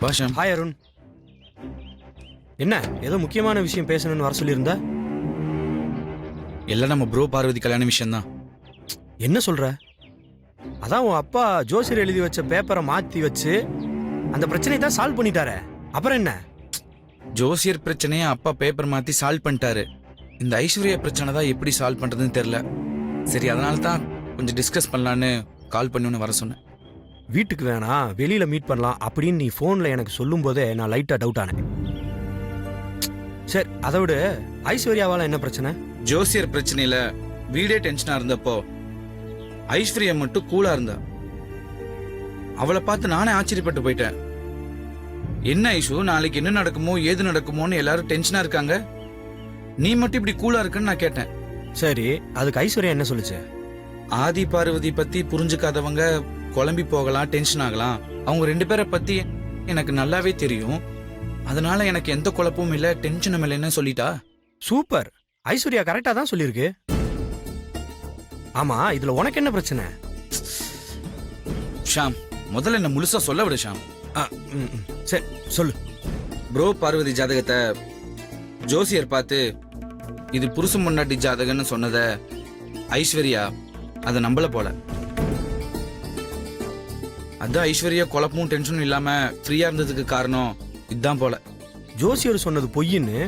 Bhashyam. Hi Arun. என்ன ஏதோ முக்கியமான விஷயம் பேசணும்னு வர சொல்லியிருந்தா? எல்லாம் நம்ம ப்ரோ பார்வதி கல்யாண விஷயம் தான். என்ன சொல்ற? அதான் உன் அப்பா ஜோசியர் எழுதி வச்ச பேப்பரை மாத்தி வச்சு அந்த பிரச்சனையை தான் சால்வ் பண்ணிட்டாரே, அப்புறம் என்ன? ஜோசியர் பிரச்சனையை அப்பா பேப்பர் மாத்தி சால்வ் பண்ணிட்டாரு. இந்த ஐஸ்வர்யா பிரச்சனை தான் எப்படி சால்வ் பண்றதுன்னு தெரியல. சரி, அதனால தான் கொஞ்சம் டிஸ்கஸ் பண்ணலான்னு கால் பண்ணி வர சொன்னேன். வீட்டுக்கு வேணாம், வெளியில மீட் பண்ணலாம் அப்படின்னு நீ போன்ல எனக்கு சொல்லும் போதே நான் லைட்டா டவுட் ஆனேன். சரி, அதை விட ஐஸ்வர்யாவால என்ன பிரச்சனை? ஜோசியர் பிரச்சனையில வீடே டென்ஷனா இருந்தப்போ ஐஸ்வர்யா மட்டும் கூலா இருந்தா. அவளை பார்த்து நானே ஆச்சரியப்பட்டு போயிட்டேன். என்ன ஐஷு, நாளைக்கு என்ன நடக்குமோ ஏது நடக்குமோன்னு எல்லாரும் டென்ஷனா இருக்காங்க, நீ மட்டும் இப்படி கூலா இருக்குன்னு நான் கேட்டேன். சரி, அதுக்கு ஐஸ்வர்யா என்ன சொல்லுச்சு? ஆதி பார்வதி பத்தி புரிஞ்சுக்காதவங்க குழம்பி போகலாம், டென்ஷன் ஆகலாம். அவங்க 2 பேரை பத்தி எனக்கு நல்லாவே தெரியும். அதனால எனக்கு எந்த குழப்பமும் இல்ல, டென்ஷனும் இல்லைன்னு சொல்லிட்டா. சூப்பர், ஐஸ்வர்யா கரெக்டா தான் சொல்லியிருக்கு. ஆமா, இதுல உனக்கு என்ன பிரச்சனை? ஷாம், முதல்ல என்ன முழுசா சொல்ல விடு ஷாம். சரி சொல்லு. ப்ரோ பார்வதி ஜாதகத்தை ஜோசியர் பார்த்து இது புருஷன் முன்னாடி ஜாதகம்னு சொன்னத ஐஸ்வர்யா அதை நம்பல போல. அதான் ஐஸ்வர்யா குழப்பமும் டென்ஷனும் இல்லாம ஃப்ரீயா இருந்ததுக்கு காரணம் இதுதான் போல. ஜோசியர் சொன்னது பொய்ன்னு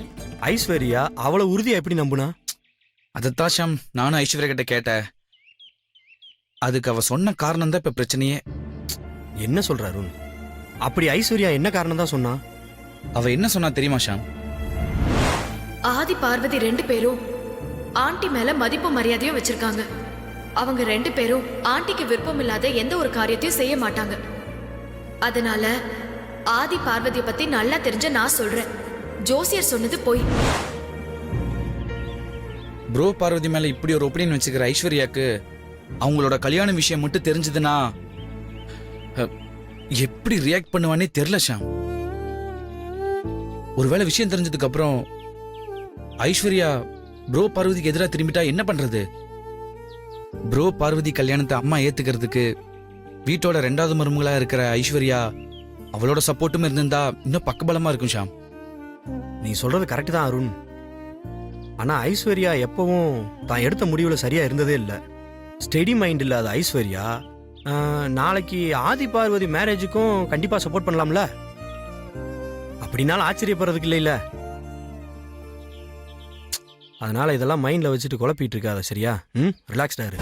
ஐஸ்வர்யா அவ்வளவு உறுதியா எப்படி நம்புனா? அதைத்தான் ஷாம் நானும் ஐஸ்வர்யா கிட்ட கேட்டேன். அதுக்கு அவ சொன்ன காரணம் தான் இப்ப பிரச்சனையே. என்ன சொல்ற அருண்? அப்படி ஐஸ்வர்யா என்ன காரணம் தான் சொன்னா? அவ என்ன சொன்னா தெரியுமா ஷாம்? ஆதி பார்வதி 2 பேரும் ஆண்டி மேல மதிப்பு மரியாதையும் வச்சிருக்காங்க. அவங்க 2 பேரும் ஆண்டிக்கு விருப்பம் இல்லாத எந்த ஒரு காரியத்தையும் செய்ய மாட்டாங்க. அதனால ஆதி பார்வதியை பத்தி நல்லா தெரிஞ்ச நான் சொல்றேன், ஜோசியர் சொன்னது பொய். ப்ரோ பார்வதி மேல இப்படி ஒரு ஒப்பீனியன் வச்சுக்கிற ஐஸ்வர்யாக்கு அவங்களோட கல்யாண விஷயம் மட்டும் தெரிஞ்சதுன்னா எப்படி ரியாக்ட் பண்ணுவானே தெரியல ஷாம். ஒருவேளை விஷயம் தெரிஞ்சதுக்கு அப்புறம் ஐஸ்வர்யா ப்ரோ பார்வதிக்கு எதிராக திரும்பிட்டா என்ன பண்றது? ப்ரோ பார்வதி கல்யாணத்தை அம்மா ஏத்துக்கிறதுக்கு வீட்டோட 2வது மருமகளா இருக்கிற ஐஸ்வர்யா அவளோட சப்போர்ட்டும் இருந்திருந்தா இன்னும் பக்கபலமா இருக்கும் ஷாம். நீ சொல்றது கரெக்ட் தான் அருண். ஆனா ஐஸ்வர்யா எப்பவும் தான் எடுத்த முடிவுல சரியா இருந்ததே இல்ல. ஸ்டெடி மைண்ட் இல்லாத ஐஸ்வர்யா நாளைக்கு ஆதி பார்வதி மேரேஜுக்கும் கண்டிப்பா சப்போர்ட் பண்ணலாம்ல. அப்படின்னாலும் ஆச்சரியப்படுறதுக்கு இல்ல. அதனால இதெல்லாம் மைண்ட்ல வச்சுட்டு குழப்பிட்டு இருக்காத, சரியா? ரிலாக்ஸ்டா இரு.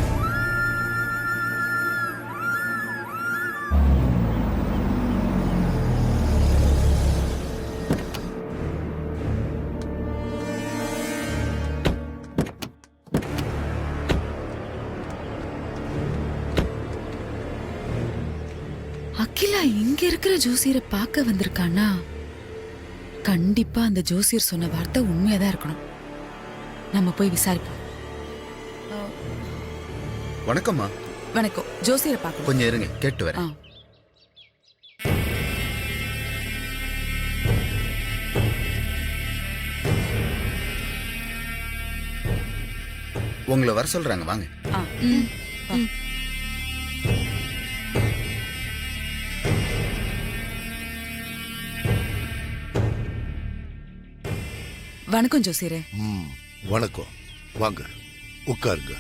அகிலா இங்க இருக்கிற ஜோசியரை பார்க்க வந்திருக்கானா? கண்டிப்பா அந்த ஜோசியர் சொன்ன வார்த்தை உண்மையாதான் இருக்கணும். நம்ம போய் விசாரிப்போம். வணக்கம்மா. வணக்கம். ஜோசியரை பார்க்கணும். கொஞ்சம் இருங்க, கேட்டு வரேன். உங்களை வர சொல்றாங்க, வாங்க. வணக்கம் ஜோசியரே. வணக்கம், வாங்க உட்காருங்க.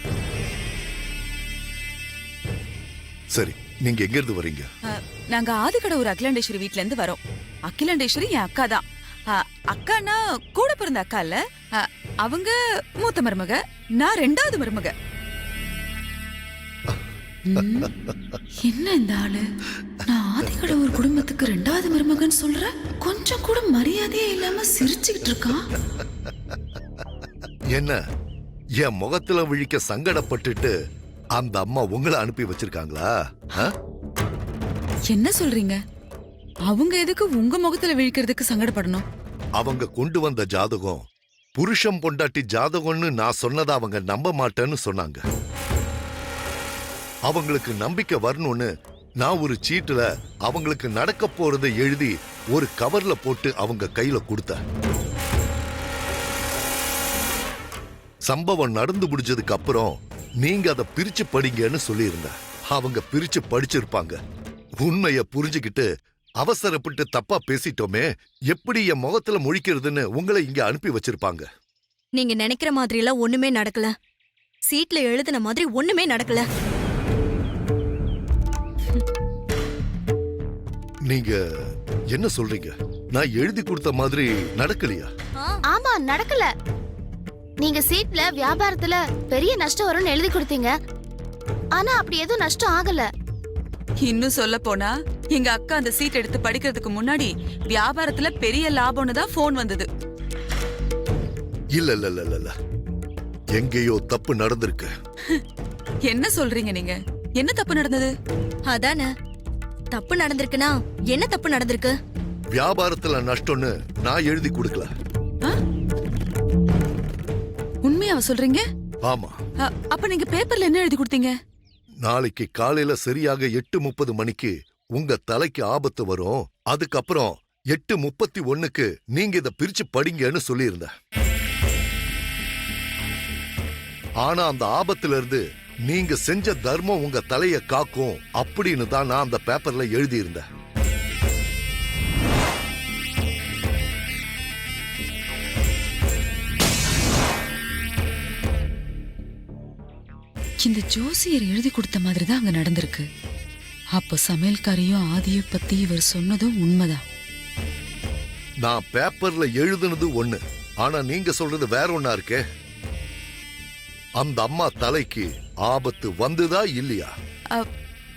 சரி, நீங்க எங்க இருந்து வரீங்க? நாங்க ஆதிக்கடவுர் அகிலாண்டேஸ்வரி வீட்ல இருந்து வரோம். அகிலாண்டேஸ்வரி என் அக்கா தான். அக்கானா கூட பிறந்த அக்கா இல்ல. அவங்க மூத்த மருமக, நான் 2வது மருமக. என்ன இந்த ஆளு நான் ஆதிக்கடவுர் குடும்பத்துக்கு 2வது மருமகன்னு சொல்ற? கொஞ்சம் கூட மரியாதையே இல்லாம சிரிச்சுக்கிட்டு இருக்கான். என்ன என் முகத்துல விழிக்க சங்கடப்பட்டுட்டு அந்த அம்மா உங்களை அனுப்பி வச்சிருக்காங்களா? என்ன சொல்றீங்க? அவங்க எதுக்கு உங்க முகத்துல விழிக்கிறதுக்கு சங்கடப்படணும்? அவங்க கொண்டு வந்த ஜாதகம் புருஷம் பொண்டாட்டி ஜாதகம்னு நான் சொன்னதை அவங்க நம்ப மாட்டேன்னு சொன்னாங்க. அவங்களுக்கு நம்பிக்கை வரணும்னு நான் ஒரு சீட்டுல அவங்களுக்கு நடக்க போறதை எழுதி ஒரு கவர்ல போட்டு அவங்க கையில கொடுத்தேன். சம்பவம் நடந்து முடிஞ்சதுக்கு அப்புறம் நீங்க அதை பிரிச்சு படிங்கன்னு சொல்லியிருந்தேன். அவங்க பிரிச்சு படிச்சிருப்பாங்க. உண்மைய புரிஞ்சுக்கிட்டு அவசரப்பட்டு தப்பா பேசிட்டோமே, எப்படி என் முகத்துல முழிக்கிறதுன்னு உங்களை இங்க அனுப்பி வச்சிருப்பாங்க. நீங்க நினைக்கிற மாதிரி எல்லாம் ஒண்ணுமே நடக்கல. சீட்ல எழுதின மாதிரி ஒண்ணுமே நடக்கல. நீங்க என்ன சொல்றீங்க? நான் எழுதி கொடுத்த மாதிரி நடக்கலையா? ஆமா, நடக்கல. நீங்க சீட்ல வியாபாரத்துல பெரிய நஷ்டம் வரும்னு எழுதி கொடுத்தீங்க. ஆனா அப்படி எதுவும் நஷ்டம் ஆகல. இன்னும் சொல்ல போனா எங்க அக்கா அந்த சீட் எடுத்து படிக்கிறதுக்கு முன்னாடி வியாபாரத்துல பெரிய லாபம்னு தான் போன் வந்தது. இல்ல இல்ல இல்ல இல்ல, இல்ல. எங்கேயோ தப்பு நடந்திருக்கு. என்ன சொல்றீங்க நீங்க? என்ன தப்பு நடந்தது? அதானே, தப்பு நடந்திருக்குன்னா என்ன தப்பு நடந்திருக்கு? வியாபாரத்துல நஷ்டம்னு நான் எழுதி கொடுக்கல. உண்மையாவ சொல்றீங்க? ஆமா, அப்ப நீங்க பேப்பர்ல என்ன எழுதி கொடுத்தீங்க? நாளைக்கு காலையில சரியாக 8:30 மணிக்கு உங்க தலைக்கு ஆபத்து வரும், அதுக்கப்புறம் 8:31க்கு நீங்க இத பிரிச்சு படிங்கன்னு சொல்லியிருந்தேன். ஆனா அந்த ஆபத்துல இருந்து நீங்க செஞ்ச தர்மம் உங்க தலைய காக்கும் அப்படின்னு தான் நான் அந்த பேப்பர்ல எழுதியிருந்தேன். இந்த ஜோசியர் எழுதி கொடுத்த மாதிரி தான் அங்க நடந்திருக்கு. அப்போ சமையல்காரையும் ஆதியை பத்தி இவர் சொன்னதும் உண்மைதான். நான் பேப்பர்ல எழுதுனது ஒண்ணு, ஆனா நீங்க சொல்றது வேற ஒண்ணா இருக்கே. அந்த அம்மா தலைக்கு ஆபத்து வந்துதா இல்லையா?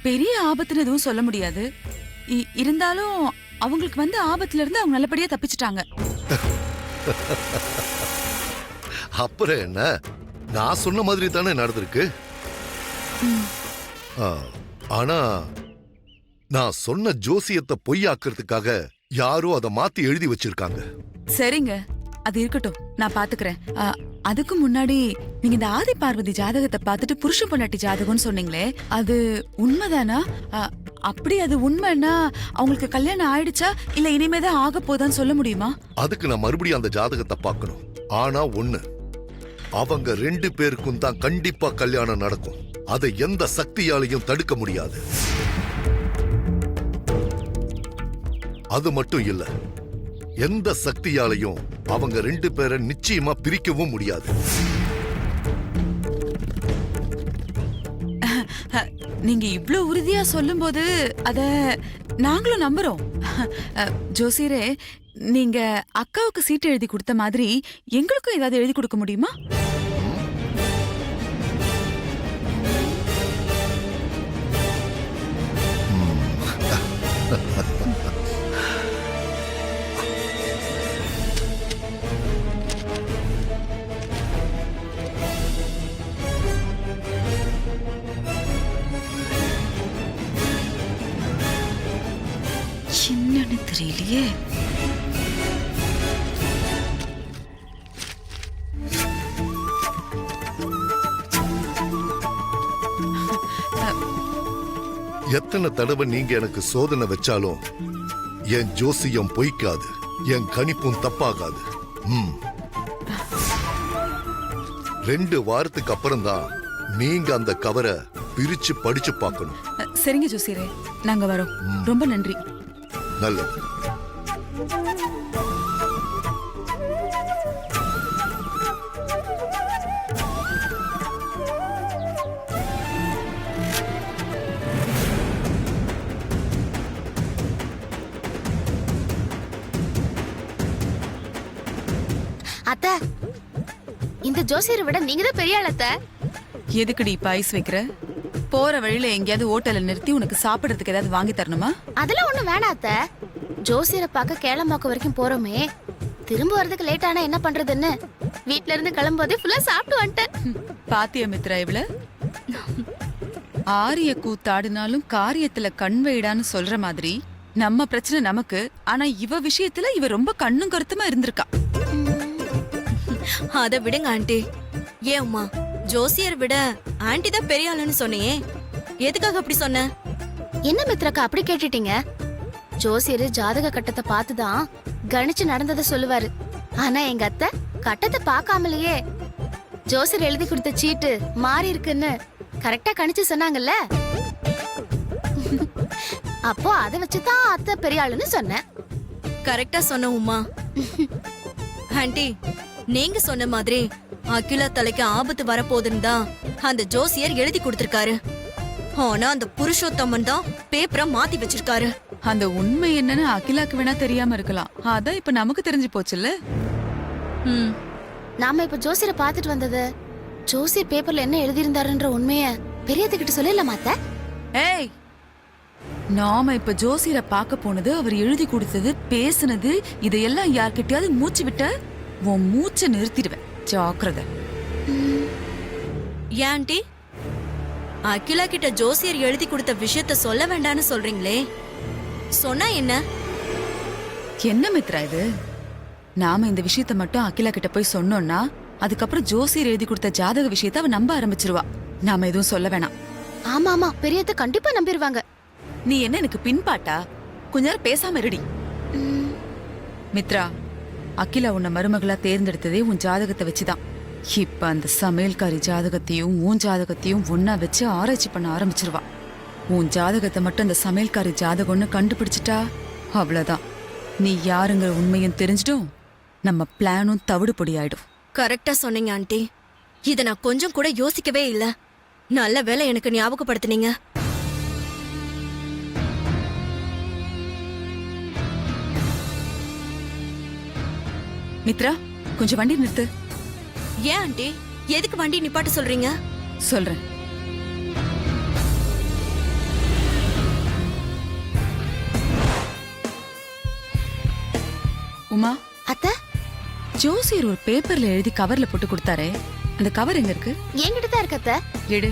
பெரிய ஆபத்துன்னு எதுவும் சொல்ல முடியாது. இருந்தாலும் அவங்களுக்கு வந்து ஆபத்துல இருந்து அவங்க நல்லபடியா தப்பிச்சிட்டாங்க. அப்புறம் என்ன, நான் சொன்ன மாதிரி தானே நடந்திருக்கு. ஆனா நான் சொன்ன ஜோசியத்தை பொய்யாக்குறதுக்காக யாரோ அதை மாத்தி எழுதி வச்சிருக்காங்க. சரிங்க, அது இருக்கட்டும், நான் பாத்துக்கிறேன். அதுக்கு முன்னாடி நீங்க இந்த ஆதி பார்வதி ஜாதகத்தை பார்த்துட்டு புருஷ பொண்டாட்டி ஜாதகம்னு சொன்னீங்களே, அது உண்மைதானா? அப்படி அது உண்மைன்னா அவங்களுக்கு கல்யாணம் ஆயிடுச்சா இல்ல இனிமேதான் ஆக போதான்னு சொல்ல முடியுமா? அதுக்கு நான் மறுபடியும் அந்த ஜாதகத்தை பார்க்கணும். ஆனா ஒண்ணு, அவங்க 2 பேருக்கும் தான் கண்டிப்பா கல்யாணம் நடக்கும். அதை எந்த சக்தியாலையும் தடுக்க முடியாது. அது மட்டும் இல்ல, எந்த சக்தியாலையும் அவங்க 2 பேரை நிச்சயமா பிரிக்கவும் முடியாது. நீங்க இவ்ளோ உறுதியா சொல்லும்போது அத நாங்களும் நம்புறோம். ஜோசியரே, நீங்க அக்காவுக்கு சீட்டு எழுதி கொடுத்த மாதிரி எங்களுக்கும் ஏதாவது எழுதி கொடுக்க முடியுமா? என்னன்னு தெரியலையே. எத்தனை தடவை நீங்க எனக்கு சோதனை வச்சாலும் என் ஜோசியம் பொய்க்காது, என் கணிப்பும் தப்பாகாது. 2 வாரத்துக்கு அப்புறம் தான் நீங்க அந்த கவரை பிரிச்சு படிச்சு பார்க்கணும். சரிங்க ஜோசியரே, நாங்க வரோம். ரொம்ப நன்றி. நல்லது. அத்த, இந்த ஜோசியரை விட நீங்க தான் பெரிய ஆள் அத்த. எதுக்குடி இப்ப ஐஸ் வைக்கிற? போற வழியில எங்கேயாவது ஹோட்டல்ல நிறுத்தி உனக்கு சாப்பிடறதுக்கு ஏதாவது வாங்கி தரணுமா? அதெல்லாம் ஒண்ணும் வேணாம் அத்த. ஜோசியரை பார்க்க கேளம்பாக்கம் வரைக்கும் போறோமே, திரும்ப வரதுக்கு லேட் ஆனா என்ன பண்றதுன்னு வீட்ல இருந்து கிளம்போதே ஃபுல்லா சாப்பிட்டு வந்துட்டேன். பாத்தியா மித்ரா, இவள ஆரிய கூத்தாடினாலும் காரியத்துல கண் வைடான்னு சொல்ற மாதிரி நம்ம பிரச்சனை நமக்கு, ஆனா இவ விஷயத்துல இவ ரொம்ப கண்ணும் கருத்துமா இருந்திருக்கா. அத விடுங்க ஆண்டி. ஏன் அம்மா, ஜோசியர் விட ஆண்டி தான் பெரிய ஆளுன்னு சொன்னியே, எதுக்காக அப்படி சொன்ன? என்ன மித்ராக்கா அப்படி கேட்டுட்டீங்க? ஜோசியர் ஜாதக கட்டத்தை பார்த்துதான் கணிச்சு நடந்ததை சொல்லுவாரு. ஆனா எங்க அத்தை கட்டத்தை பார்க்காமலேயே ஜோசியர் எழுதி கொடுத்த சீட்டு மாறி இருக்குன்னு கரெக்டா கணிச்சு சொன்னாங்கல்ல. அப்போ அதை வச்சுதான் அத்தை பெரிய ஆளுன்னு சொன்னேன். கரெக்டா சொன்ன உமா. ஆண்டி, நீங்க சொன்ன மாதிரி அகிலா தலைக்கு ஆபத்து வரப்போகுதுன்னு தான் அந்த ஜோசியர் எழுதி கொடுத்திருக்காரு. ஆனா அந்த புருஷோத்தமன் தான் பேப்பரை மாத்தி வச்சிருக்காரு. அந்த உண்மை என்னன்னு அகிலாக்கு வேணா தெரியாம இருக்கலாம். அதான் இப்ப நமக்கு தெரிஞ்சு போச்சுல்ல. ம், நாம இப்ப ஜோசியரை பார்த்துட்டு வந்தது, ஜோசியர் பேப்பர்ல என்ன எழுதியிருந்தாருன்ற உண்மைய பெரியத்துக்கிட்ட சொல்லலாமா அத்தை? ஏய், நாம இப்ப ஜோசியரை பார்க்க போனது, அவர் எழுதி கொடுத்தது, பேசுனது, இதையெல்லாம் யார்கிட்டயாவது மூச்சு விட்ட உன் மூச்சை நிறுத்திடுவேன். ஜாக்கிரதை. ஏன் ஆண்டி, அகிலா கிட்ட ஜோசியர் எழுதி கொடுத்த விஷயத்த சொல்ல வேண்டாம்னு சொல்றீங்களே, சொன்னா என்ன? என்ன மித்ரா இது? நாம இந்த விஷயத்த மட்டும் அகிலா கிட்ட போய் சொன்னோம்னா அதுக்கப்புறம் ஜோசியர் எழுதி கொடுத்த ஜாதக விஷயத்த அவ நம்ப ஆரம்பிச்சிருவா. நாம எதுவும் சொல்ல வேணாம். ஆமா ஆமா, பெரியத்தை கண்டிப்பா நம்பிடுவாங்க. நீ என்ன எனக்கு பின்பாட்டா? கொஞ்ச நேரம் பேசாம இருடி. மித்ரா, அகிலா உன்னை மருமகளா தேர்ந்தெடுத்ததே உன் ஜாதகத்தை வச்சுதான். இப்ப அந்த சமையல்காரி ஜாதகத்தையும் உன் ஜாதகத்தையும் ஒன்னா வச்சு ஆராய்ச்சி பண்ண ஆரம்பிச்சிருவா. உன் ஜாதகத்தை மட்டும் அந்த சமையல்காரி ஜாதகம்னு கண்டுபிடிச்சிட்டா அவ்வளவுதான். நீ யாருங்கிற உண்மையும் தெரிஞ்சிடும், நம்ம பிளானும் தவிடு பொடி ஆயிடும். கரெக்டா சொன்னீங்க ஆண்டி. இத நான் கொஞ்சம் கூட யோசிக்கவே இல்ல. நல்ல வேளை எனக்கு ஞாபகப்படுத்துனீங்க. மித்ரா, கொஞ்சம் வண்டி நிறுத்து. ஏன் ஆண்டி, எதுக்கு வண்டி நிப்பாட்ட சொல்றீங்க? சொல்றேன். உமா, அத்தை, ஜோசியர் ஒரு பேப்பர்ல எழுதி கவர்ல போட்டு கொடுத்தாரே, அந்த கவர் எங்க இருக்கு? என்கிட்ட தான் இருக்கு அத்தை. எடு.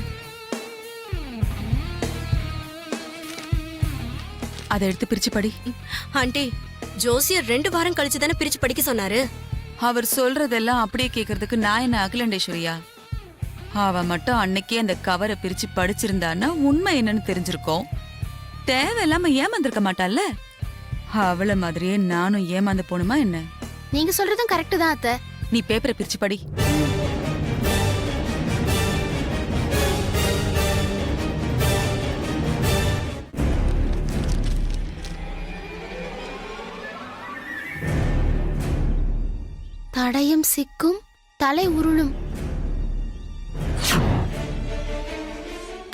அதை எடுத்து பிரிச்சு படி. ஆண்டி, ஜோசியர் 2 வாரம் கழிச்சு தானே பிரிச்சு படிக்க சொன்னாரு. அவர் சொல்றதெல்லாம் அப்படியே கேக்குறதுக்கு நான் என்ன அகிலண்டேஸ்வரியா? அவ மட்டும் அன்னைக்கே அந்த கவரை பிரிச்சு படிச்சிருந்தான்னா உண்மை என்னன்னு தெரிஞ்சிருக்கோம். தேவையில்லாம ஏமாந்திருக்க மாட்டாள்ல. அவள மாதிரியே நானும் ஏமாந்து போணுமா என்ன? நீங்க சொல்றதும் கரெக்ட் தான் அத்தை. நீ பேப்பரை பிரிச்சு படி. தடயம் சிக்கும், தலை உருளும்.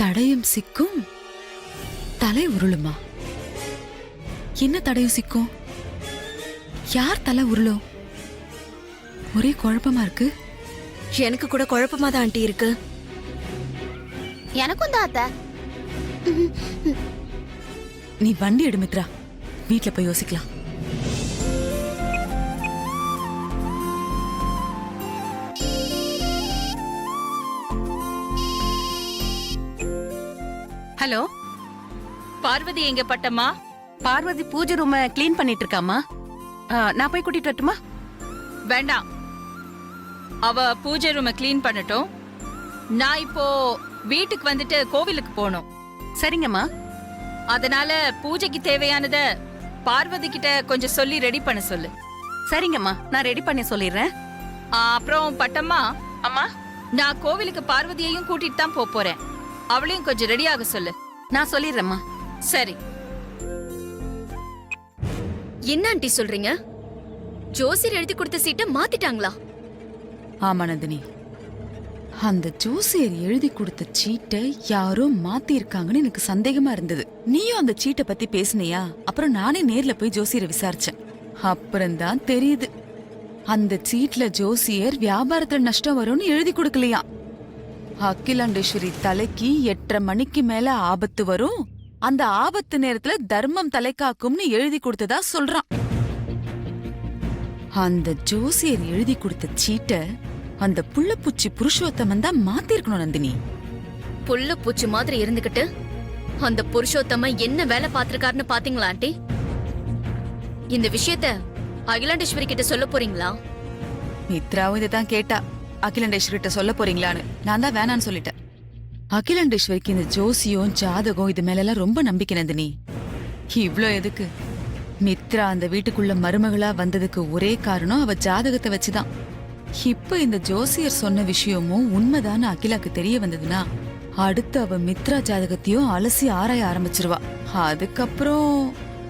தடயம் சிக்கும், தலை உருளுமா? என்ன தடயம் சிக்கும்? யார் தலை உருளும்? ஒரே குழப்பமா இருக்கு. எனக்கு கூட குழப்பமா தான் ஆண்டி இருக்கு. எனக்கும் தான் அத்தை. நீ வண்டி எடு மித்ரா, வீட்ல போய் யோசிக்கலாம். ஹலோ, பார்வதி எங்க பட்டம்மா? பார்வதி பூஜை ரூம க்ளீன் பண்ணிட்டு இருக்காமா. நான் போய் கூட்டிட்டு வரட்டுமா? வேண்டாம், அவ பூஜை ரூம க்ளீன் பண்ணட்டும். நான் இப்போ வீட்டுக்கு வந்துட்டு கோவிலுக்கு போகணும். சரிங்கம்மா. அதனால பூஜைக்கு தேவையானத பார்வதி கிட்ட கொஞ்சம் சொல்லி ரெடி பண்ண சொல்லு. சரிங்கம்மா, நான் ரெடி பண்ணி சொல்லிடுறேன். அப்புறம் பட்டம்மா, அம்மா, நான் கோவிலுக்கு பார்வதியையும் கூட்டிட்டு தான் போறேன். அவளையும் கொஞ்சம் ரெடியாக சொல்லு. நான் சொல்லிடுறேம்மா. சரி. என்ன ஆண்டி சொல்றீங்க? ஜோசியர் எழுதி கொடுத்த சீட்டை மாத்திட்டாங்களா? ஆமா நந்தினி, அந்த ஜோசியர் எழுதி கொடுத்த சீட்டை யாரோ மாத்தி இருக்காங்கன்னு எனக்கு சந்தேகமா இருந்தது. நீயும் அந்த சீட்டை பத்தி பேசுனியா? அப்புறம் நானே நேர்ல போய் ஜோசியரை விசாரிச்சேன். அப்புறம்தான் தெரியுது, அந்த சீட்ல ஜோசியர் வியாபாரத்துல நஷ்டம் வரும்னு எழுதி கொடுக்கலையா. அகிலாண்டேஸ்வரி தலைக்கு 8:30 மணிக்கு மேல ஆபத்து வரும், அந்த ஆபத்து நேரத்துல தர்மம் தலைக்காக்கும்னு எழுதி கொடுத்ததா சொல்றான். அந்த ஜோசியர் எழுதி கொடுத்த சீட்டை அந்த புள்ளப்பூச்சி புருஷோத்தமன் தான் மாத்திருக்கணும் நந்தினி. புல்ல பூச்சி மாதிரி இருந்துகிட்டு அந்த புருஷோத்தம என்ன வேலை பாத்திருக்காருன்னு பாத்தீங்களா ஆண்டி? இந்த விஷயத்த அகிலாண்டேஸ்வரி கிட்ட சொல்ல போறீங்களா? மித்ராவும் இதைதான் கேட்டா, அகிலாண்டேஸ்வரி கிட்ட சொல்ல போறீங்களான்னு. நான் தான் வேணான்னு சொல்லிட்டேன். அகிலாண்டேஸ்வரிக்கு இந்த ஜோசியம் ஜாதகம் இது மேல ரொம்ப நம்பிக்கை நந்தினி. இவ்ளோ எதுக்கு? மித்ரா அந்த வீட்டுக்குள்ள மருமகளா வந்ததுக்கு ஒரே காரணம் அவ ஜாதகத்தை வச்சுதான். இப்ப இந்த ஜோசியர் சொன்ன விஷயமும் உண்மைதான அகிலாக்கு தெரிய வந்ததுன்னா அடுத்து அவ மித்ரா ஜாதகத்தையும் அலசி ஆராய ஆரம்பிச்சிருவா. அதுக்கப்புறம்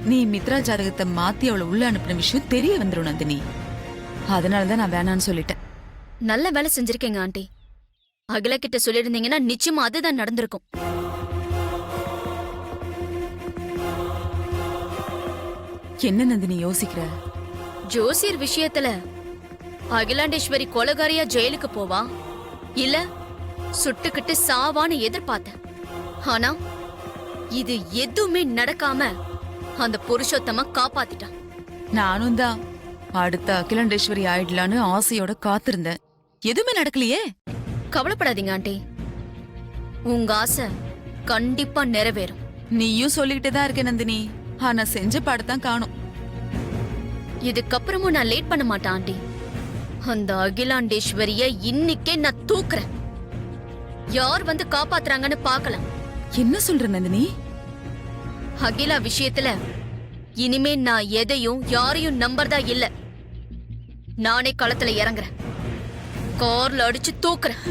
நீ மித்ரா ஜாதகத்தை மாத்தி அவளை உள்ள அனுப்பின விஷயம் தெரிய வந்துரும் நந்தினி. அதனாலதான் நான் வேணான்னு சொல்லிட்டேன். நல்ல வேலை செஞ்சிருக்கீங்க ஆண்டி. அகிலா கிட்ட சொல்லிருந்தீங்கன்னா நிச்சயமா அதுதான் நடந்திருக்கும். என்ன நந்தினி யோசிக்கிற? ஜோசியர் விஷயத்துல அகிலாண்டேஸ்வரி கொலகாரியா ஜெயிலுக்கு போவா இல்ல சுட்டுக்கிட்டு சாவான்னு எதிர்பார்த்தேன். ஆனா இது எதுவுமே நடக்காம அந்த புருஷோத்தம காப்பாத்திட்டான். நானும் தான் அடுத்த அகிலாண்டேஸ்வரி ஆயிடலான்னு ஆசையோட காத்திருந்தேன். எதுவுமே நடக்கலையே. கவலைப்படாதீங்க ஆண்டி, உங்க ஆசை கண்டிப்பா நிறைவேறும். நீயும் சொல்லிக்கிட்டே தான் இருக்க நந்தினி, ஆனா செஞ்ச பாடத்தான் காணும். இதுக்கப்புறமும் நான் லேட் பண்ண மாட்டேன் ஆண்டி. அந்த அகிலாண்டேஸ்வரிய இன்னைக்கே நான் தூக்குறேன். யார் வந்து காப்பாத்துறாங்கன்னு பார்க்கலாம். என்ன சொல்ற நந்தினி? அகிலா விஷயத்துல இனிமே நான் எதையும் யாரையும் நம்பறதா இல்ல. நானே களத்துல இறங்குறேன். கார்ல அடிச்சு தூக்குறேன்.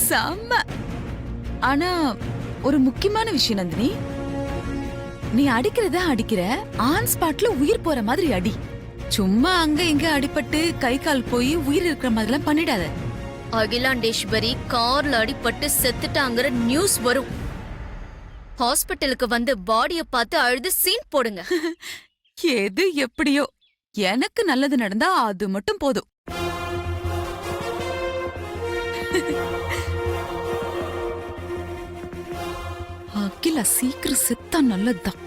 செம்ம. ஆனா ஒரு முக்கியமான விஷயம் நந்தினி, நீ அடிக்கிறத அடிக்கிற ஆன் ஸ்பாட்ல உயிர் போற மாதிரி அடி. சும்மா அங்க இங்க அடிபட்டு கை கால் போய் உயிர் இருக்கிற மாதிரிலாம் பண்ணிடாத. அகிலாண்டேஸ்வரி கார்ல அடிபட்டு செத்துட்டாங்கிற நியூஸ் வரும். ஹாஸ்பிட்டலுக்கு வந்து பாடிய பார்த்து அழுது சீன் போடுங்க. எது எப்படியோ எனக்கு நல்லது நடந்தா அது மட்டும் போதும். அகிலா சீக்கிரம் செத்தா நல்லதுதான்.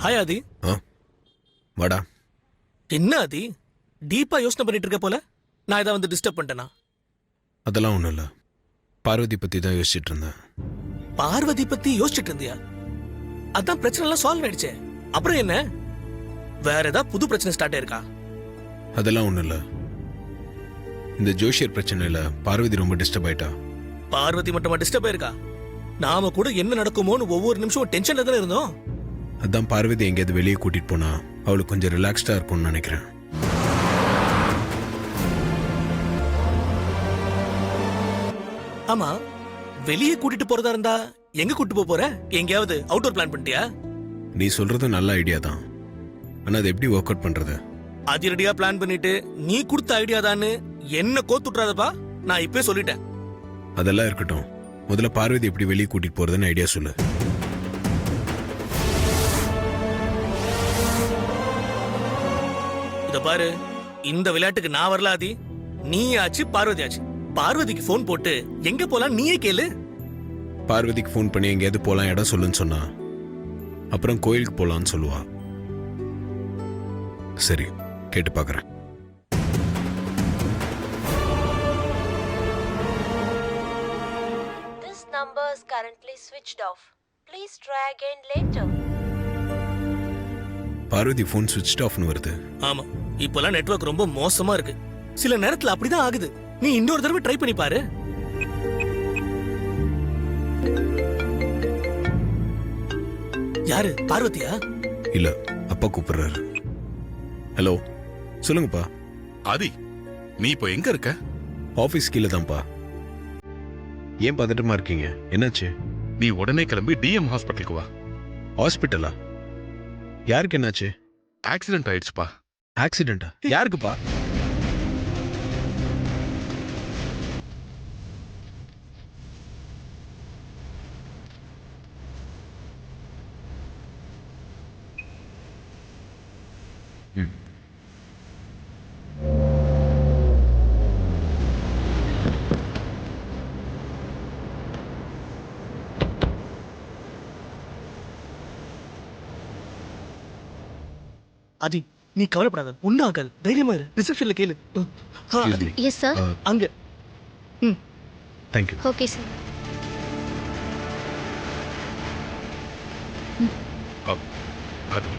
ஹாய் ஆதி. வாடா. என்ன ஆதி டீப்பா யோசனை பண்ணிட்டு இருக்க போல? நான் இதை வந்து டிஸ்டர்ப் பண்ணிட்டேனா? அதெல்லாம் ஒன்றும் இல்லை, பார்வதி பற்றி தான் யோசிச்சுட்டு இருந்தேன். பார்வதி பத்தி யோசிச்சுட்டு இருந்தியா? அதான் பிரச்சனை எல்லாம் சால்வ் ஆயிடுச்சே, அப்புறம் என்ன? வேற ஏதாவது புது பிரச்சனை ஸ்டார்ட் ஆயிருக்கா? அதெல்லாம் ஒன்றும் இல்லை, இந்த ஜோஷியர் பிரச்சனையில் பார்வதி ரொம்ப டிஸ்டர்ப் ஆயிட்டா. பார்வதி மட்டுமா டிஸ்டர்ப் ஆயிருக்கா? நாம கூட என்ன நடக்குமோன்னு ஒவ்வொரு நிமிஷமும் டென்ஷன்ல தானே இருந்தோம். அதான் பார்வதி எங்கேயாவது வெளியே கூட்டிட்டு போனா அவளுக்கு கொஞ்சம் ரிலாக்ஸ்டா இருக்கும்னு நினைக்கிறேன். ஆமா, வெளியே கூட்டிட்டு போறதா இருந்தா எங்க கூட்டிட்டு போற? எங்கேயாவது அவுட்டோர் பிளான் பண்ணிட்டியா? நீ சொல்றது நல்ல ஐடியா தான், ஆனா அது எப்படி ஒர்க் அவுட் பண்றது? அதிரடியா பிளான் பண்ணிட்டு நீ கொடுத்த ஐடியா தான்னு என்ன கோத்துட்றாதப்பா, நான் இப்பவே சொல்லிட்டேன். அதெல்லாம் இருக்கட்டும், முதல்ல பார்வதி எப்படி வெளியே கூட்டிட்டு போறதுன்னு ஐடியா சொல்லு. இத பாரு, இந்த விளையாட்டுக்கு நான் வரல ஆதி. நீ ஆச்சு பார்வதி ஆச்சு. பார்வதிக்கு போன் போட்டு எங்க போலாம் நீயே கேளு. பார்வதிக்கு ஃபோன் பண்ணி எங்கேயாவது போலாம் இடம் சொல்லுன்னு சொன்னா அப்புறம் கோயிலுக்கு போலான்னு சொல்லுவா. சரி, கேட்டு பார்க்கறேன். This number is currently switched off. Please try again later. Parvathi phone சுவிட்ச் ஆஃப்னு வருது. ஆமா, இப்பெல்லாம் நெட்வொர்க் ரொம்ப மோசமா இருக்கு. சில நேரத்துல அப்படிதான் ஆகுது. நீ இன்னொரு தடவை ட்ரை பண்ணி பாரு. யாரு? பார்வதியா? இல்ல, அப்பா கூப்பிடுறாரு. ஹலோ, சொல்லுங்கப்பா. ஆதி, நீ இப்போ எங்க இருக்க? ஆபீஸ் கீழே தான்ப்பா. ஏன் பதட்டமா இருக்கீங்க? என்னாச்சு? நீ உடனே கிளம்பி டிஎம் ஹாஸ்பிட்டலுக்கு வா. ஹாஸ்பிட்டலா? யாருக்கு என்னாச்சு? ஆக்சிடென்ட் ஆயிடுச்சுப்பா. ஆக்சிடென்டா? யாருக்குப்பா? ஆதி, நீ கவலைப்படாத, ஒன்னும் ஆகாது. தைரியமா இரு. ரிசப்ஷன்ல கேளு. Yes sir. அங்க. தேங்க்யூ. Okay sir. ஆதி,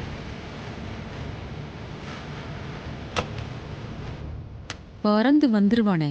பறந்து வந்துருவானே.